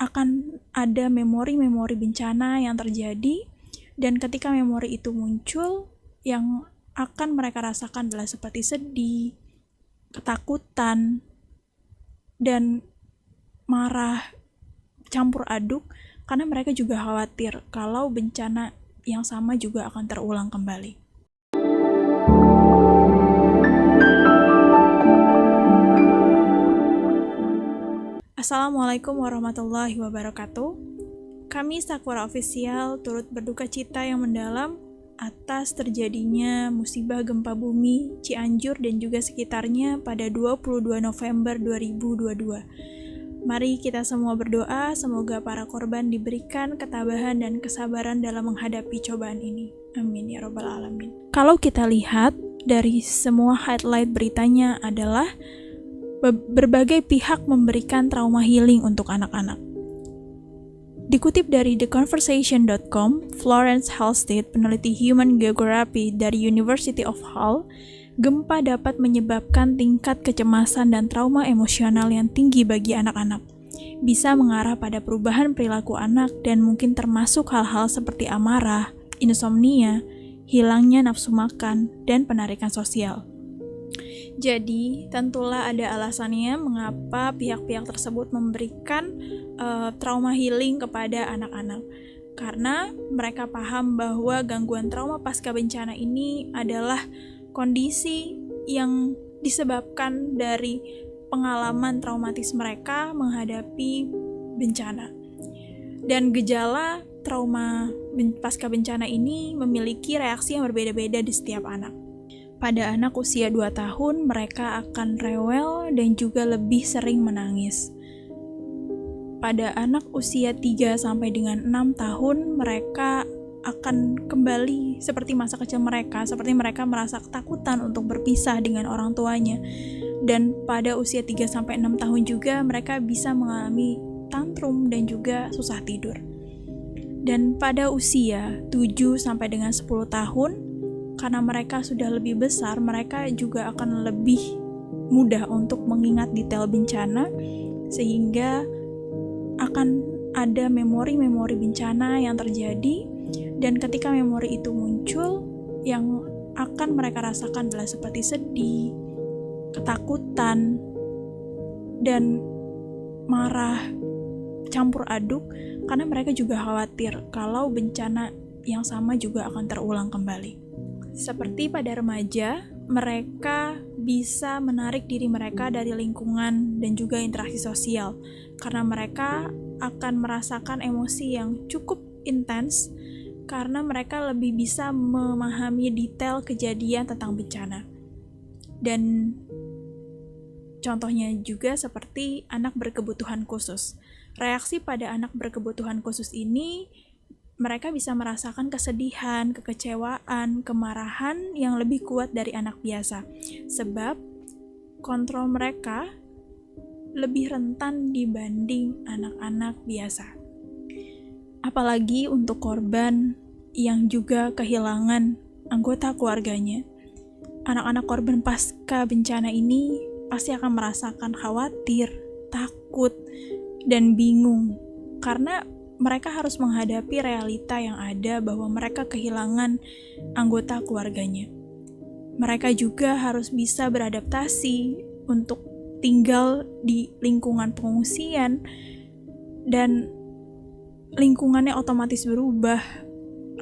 akan ada memori-memori bencana yang terjadi, dan ketika memori itu muncul, yang akan mereka rasakan adalah seperti sedih, ketakutan, dan marah campur aduk, karena mereka juga khawatir kalau bencana yang sama juga akan terulang kembali. Assalamualaikum warahmatullahi wabarakatuh. Kami Sakura Official turut berduka cita yang mendalam atas terjadinya musibah gempa bumi Cianjur dan juga sekitarnya pada 22 November 2022. Mari kita semua berdoa semoga para korban diberikan ketabahan dan kesabaran dalam menghadapi cobaan ini. Amin ya robbal alamin. Kalau kita lihat dari semua highlight beritanya adalah berbagai pihak memberikan trauma healing untuk anak-anak. Dikutip dari theconversation.com, Florence Halstead, peneliti Human Geography dari University of Hull, gempa dapat menyebabkan tingkat kecemasan dan trauma emosional yang tinggi bagi anak-anak. Bisa mengarah pada perubahan perilaku anak dan mungkin termasuk hal-hal seperti amarah, insomnia, hilangnya nafsu makan, dan penarikan sosial. Jadi, tentulah ada alasannya mengapa pihak-pihak tersebut memberikan trauma healing kepada anak-anak. Karena mereka paham bahwa gangguan trauma pasca bencana ini adalah kondisi yang disebabkan dari pengalaman traumatis mereka menghadapi bencana. Dan gejala trauma pasca bencana ini memiliki reaksi yang berbeda-beda di setiap anak. Pada anak usia 2 tahun, mereka akan rewel dan juga lebih sering menangis. Pada anak usia 3 sampai dengan 6 tahun, mereka akan kembali seperti masa kecil mereka, seperti mereka merasa ketakutan untuk berpisah dengan orang tuanya. Dan pada usia 3 sampai 6 tahun juga mereka bisa mengalami tantrum dan juga susah tidur. Dan pada usia 7 sampai dengan 10 tahun, karena mereka sudah lebih besar, mereka juga akan lebih mudah untuk mengingat detail bencana, sehingga akan ada memori-memori bencana yang terjadi, dan ketika memori itu muncul, yang akan mereka rasakan adalah seperti sedih, ketakutan, dan marah campur aduk, karena mereka juga khawatir kalau bencana yang sama juga akan terulang kembali. Seperti pada remaja, mereka bisa menarik diri mereka dari lingkungan dan juga interaksi sosial, karena mereka akan merasakan emosi yang cukup intens, karena mereka lebih bisa memahami detail kejadian tentang bencana. Dan contohnya juga seperti anak berkebutuhan khusus. Reaksi pada anak berkebutuhan khusus ini, mereka bisa merasakan kesedihan, kekecewaan, kemarahan yang lebih kuat dari anak biasa. Sebab kontrol mereka lebih rentan dibanding anak-anak biasa. Apalagi untuk korban yang juga kehilangan anggota keluarganya. Anak-anak korban pasca bencana ini pasti akan merasakan khawatir, takut, dan bingung. Karena mereka harus menghadapi realita yang ada bahwa mereka kehilangan anggota keluarganya. Mereka juga harus bisa beradaptasi untuk tinggal di lingkungan pengungsian, dan lingkungannya otomatis berubah,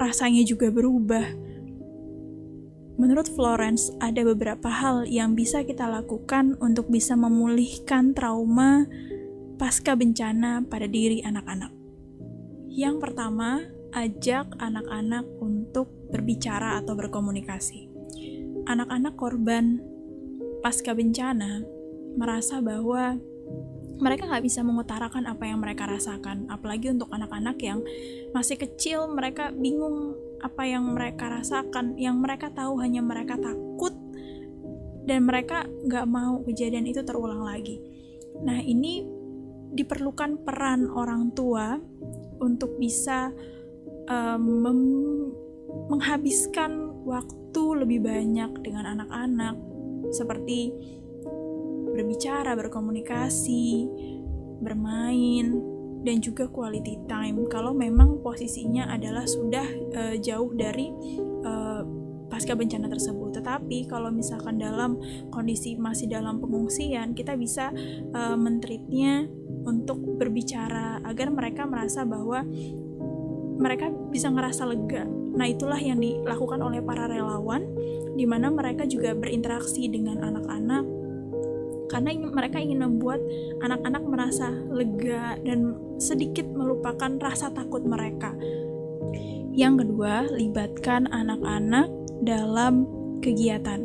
rasanya juga berubah. Menurut Florence, ada beberapa hal yang bisa kita lakukan untuk bisa memulihkan trauma pasca bencana pada diri anak-anak. Yang pertama, ajak anak-anak untuk berbicara atau berkomunikasi. Anak-anak korban pasca bencana merasa bahwa mereka nggak bisa mengutarakan apa yang mereka rasakan. Apalagi untuk anak-anak yang masih kecil, mereka bingung apa yang mereka rasakan. Yang mereka tahu hanya mereka takut, dan mereka nggak mau kejadian itu terulang lagi. Nah, ini diperlukan peran orang tua untuk bisa menghabiskan waktu lebih banyak dengan anak-anak, seperti berbicara, berkomunikasi, bermain, dan juga quality time kalau memang posisinya adalah sudah jauh dari pasca bencana tersebut. Tetapi kalau misalkan dalam kondisi masih dalam pengungsian, kita bisa men-treatnya untuk berbicara agar mereka merasa bahwa mereka bisa ngerasa lega. Nah, itulah yang dilakukan oleh para relawan, di mana mereka juga berinteraksi dengan anak-anak karena mereka ingin membuat anak-anak merasa lega dan sedikit melupakan rasa takut mereka. Yang kedua, libatkan anak-anak dalam kegiatan.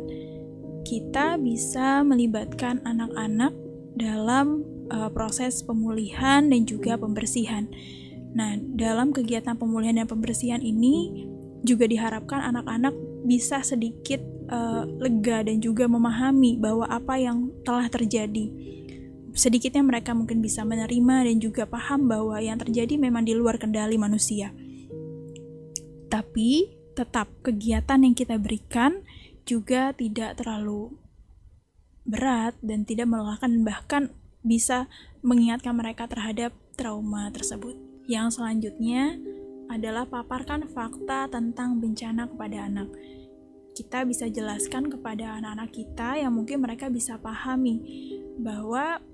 Kita bisa melibatkan anak-anak dalam proses pemulihan dan juga pembersihan. Nah, dalam kegiatan pemulihan dan pembersihan ini juga diharapkan anak-anak bisa sedikit lega dan juga memahami bahwa apa yang telah terjadi. Sedikitnya mereka mungkin bisa menerima dan juga paham bahwa yang terjadi memang di luar kendali manusia. Tapi tetap kegiatan yang kita berikan juga tidak terlalu berat dan tidak melelahkan, dan bahkan bisa mengingatkan mereka terhadap trauma tersebut. Yang selanjutnya adalah paparkan fakta tentang bencana kepada anak. Kita bisa jelaskan kepada anak-anak kita yang mungkin mereka bisa pahami bahwa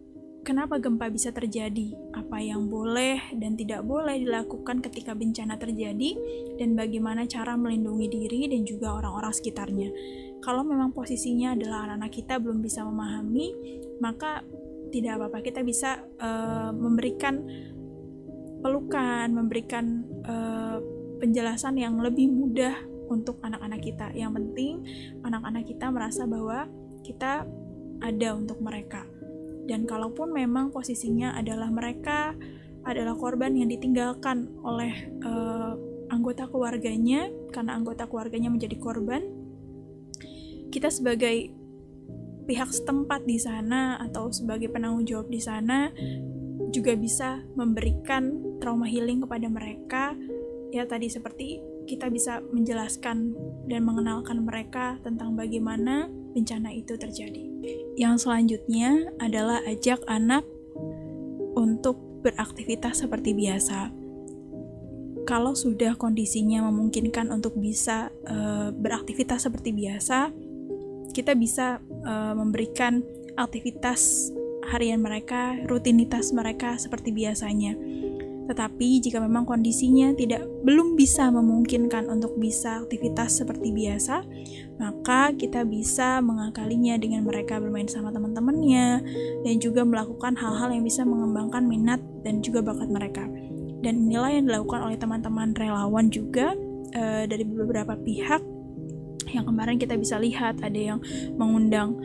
kenapa gempa bisa terjadi, apa yang boleh dan tidak boleh dilakukan ketika bencana terjadi, dan bagaimana cara melindungi diri dan juga orang-orang sekitarnya. Kalau memang posisinya adalah anak-anak kita belum bisa memahami, maka tidak apa-apa, kita bisa memberikan pelukan, memberikan penjelasan yang lebih mudah untuk anak-anak kita. Yang penting anak-anak kita merasa bahwa kita ada untuk mereka. Dan kalaupun memang posisinya adalah mereka adalah korban yang ditinggalkan oleh anggota keluarganya, karena anggota keluarganya menjadi korban, kita sebagai pihak setempat di sana atau sebagai penanggung jawab di sana juga bisa memberikan trauma healing kepada mereka. Ya, tadi seperti kita bisa menjelaskan dan mengenalkan mereka tentang bagaimana bencana itu terjadi. Yang selanjutnya adalah ajak anak untuk beraktivitas seperti biasa. Kalau sudah kondisinya memungkinkan untuk bisa beraktivitas seperti biasa, kita bisa memberikan aktivitas harian mereka, rutinitas mereka seperti biasanya. Tetapi jika memang kondisinya belum bisa memungkinkan untuk bisa aktivitas seperti biasa, maka kita bisa mengakalinya dengan mereka bermain sama teman-temannya dan juga melakukan hal-hal yang bisa mengembangkan minat dan juga bakat mereka. Dan inilah yang dilakukan oleh teman-teman relawan juga dari beberapa pihak yang kemarin kita bisa lihat, ada yang mengundang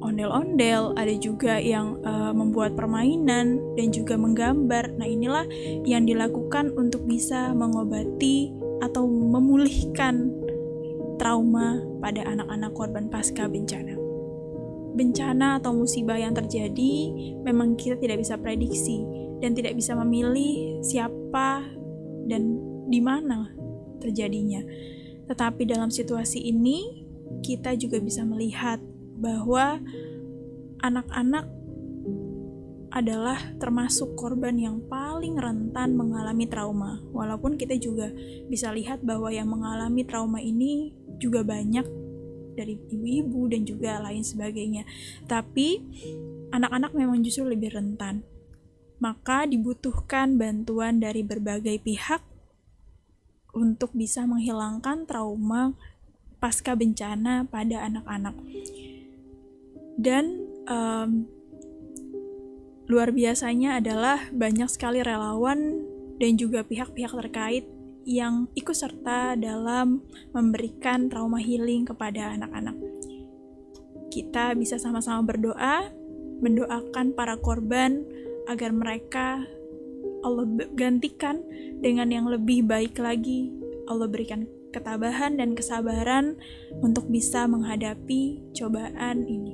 ondel-ondel, ada juga yang membuat permainan dan juga menggambar. Nah, inilah yang dilakukan untuk bisa mengobati atau memulihkan trauma pada anak-anak korban pasca bencana. Bencana atau musibah yang terjadi memang kita tidak bisa prediksi dan tidak bisa memilih siapa dan di mana terjadinya. Tetapi dalam situasi ini kita juga bisa melihat bahwa anak-anak adalah termasuk korban yang paling rentan mengalami trauma. Walaupun kita juga bisa lihat bahwa yang mengalami trauma ini juga banyak dari ibu-ibu dan juga lain sebagainya. Tapi anak-anak memang justru lebih rentan. Maka dibutuhkan bantuan dari berbagai pihak untuk bisa menghilangkan trauma pasca bencana pada anak-anak. Dan luar biasanya adalah banyak sekali relawan dan juga pihak-pihak terkait yang ikut serta dalam memberikan trauma healing kepada anak-anak. Kita bisa sama-sama berdoa, mendoakan para korban agar mereka Allah gantikan dengan yang lebih baik lagi. Allah berikan ketabahan dan kesabaran untuk bisa menghadapi cobaan ini.